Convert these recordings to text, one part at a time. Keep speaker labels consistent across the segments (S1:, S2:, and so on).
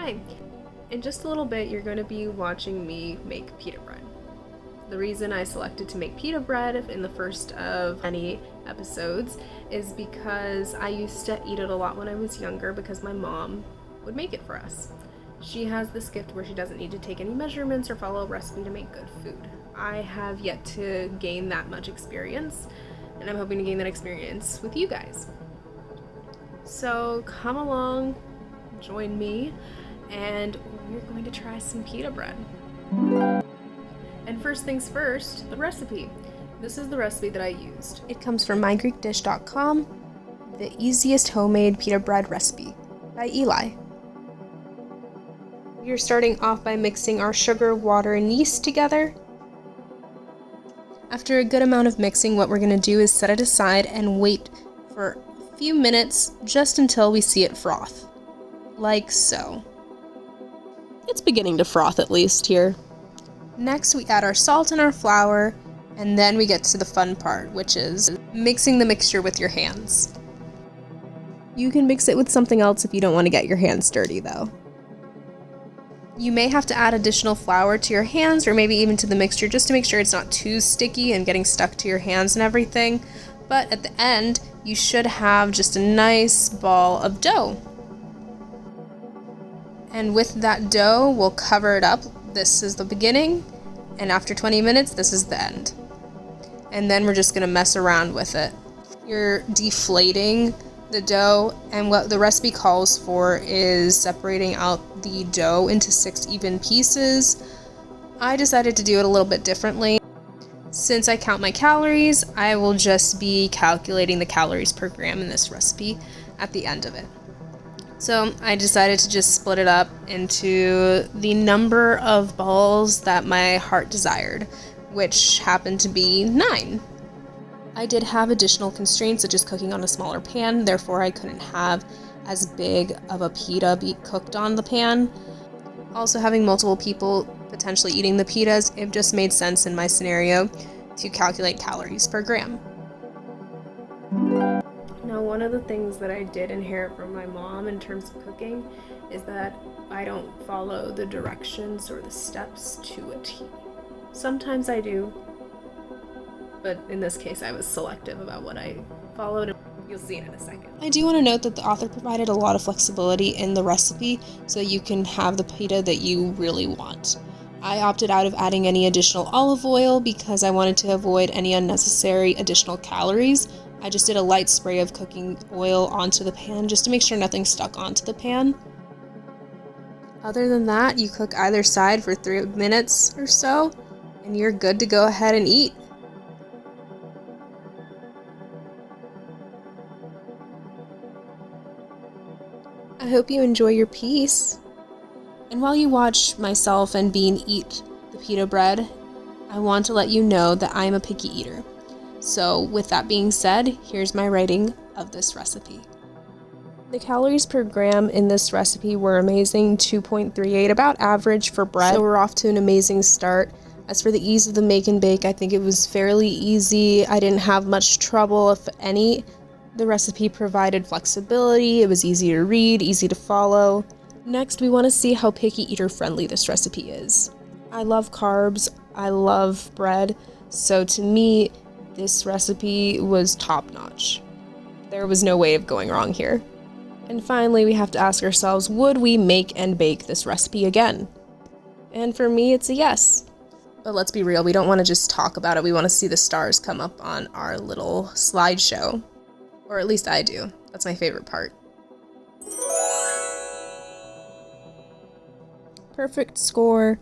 S1: Hi! In just a little bit, you're going to be watching me make pita bread. The reason I selected to make pita bread in the first of many episodes is because I used to eat it a lot when I was younger because my mom would make it for us. She has this gift where she doesn't need to take any measurements or follow a recipe to make good food. I have yet to gain that much experience, and I'm hoping to gain that experience with you guys. So come along, join me, and we're going to try some pita bread. And first things first, the recipe. This is the recipe that I used. It comes from mygreekdish.com, the easiest homemade pita bread recipe by Eli. We are starting off by mixing our sugar, water, and yeast together. After a good amount of mixing, what we're going to do is set it aside and wait for a few minutes just until we see it froth. Like so. It's beginning to froth at least here. Next, we add our salt and our flour, and then we get to the fun part, which is mixing the mixture with your hands. You can mix it with something else if you don't want to get your hands dirty, though. You may have to add additional flour to your hands or maybe even to the mixture just to make sure it's not too sticky and getting stuck to your hands and everything. But at the end, you should have just a nice ball of dough. And with that dough, we'll cover it up. This is the beginning, and after 20 minutes, this is the end. And then we're just going to mess around with it. You're deflating the dough, and what the recipe calls for is separating out the dough into 6 even pieces. I decided to do it a little bit differently. Since I count my calories, I will just be calculating the calories per gram in this recipe at the end of it. So I decided to just split it up into the number of balls that my heart desired, which happened to be 9. I did have additional constraints, such as cooking on a smaller pan, therefore I couldn't have as big of a pita be cooked on the pan. Also, having multiple people potentially eating the pitas, it just made sense in my scenario to calculate calories per gram. Now, one of the things that I did inherit from my mom in terms of cooking is that I don't follow the directions or the steps to a T. Sometimes I do, but in this case I was selective about what I followed, and you'll see it in a second. I do want to note that the author provided a lot of flexibility in the recipe so you can have the pita that you really want. I opted out of adding any additional olive oil because I wanted to avoid any unnecessary additional calories. I just did a light spray of cooking oil onto the pan just to make sure nothing stuck onto the pan. Other than that, you cook either side for 3 minutes or so, and you're good to go ahead and eat. I hope you enjoy your piece. And while you watch myself and Bean eat the pita bread, I want to let you know that I'm a picky eater. So with that being said, here's my rating of this recipe. The calories per gram in this recipe were amazing, 2.38, about average for bread. So we're off to an amazing start. As for the ease of the make and bake, I think it was fairly easy. I didn't have much trouble, if any. The recipe provided flexibility, it was easy to read, easy to follow. Next, we want to see how picky eater friendly this recipe is. I love carbs, I love bread, so to me, this recipe was top-notch. There was no way of going wrong here. And finally, we have to ask ourselves, would we make and bake this recipe again? And for me, it's a yes. But let's be real, we don't want to just talk about it, we want to see the stars come up on our little slideshow. Or at least I do. That's my favorite part. Perfect score.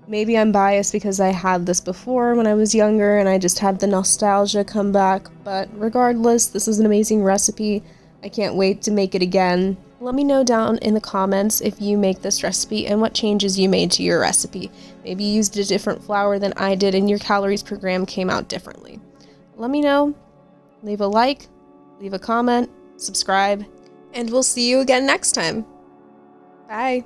S1: Maybe I'm biased because I had this before when I was younger and I just had the nostalgia come back, but regardless, this is an amazing recipe. I can't wait to make it again. Let me know down in the comments if you make this recipe and what changes you made to your recipe. Maybe you used a different flour than I did and your calories per gram came out differently. Let me know. Leave a like, leave a comment, subscribe, and we'll see you again next time. Bye.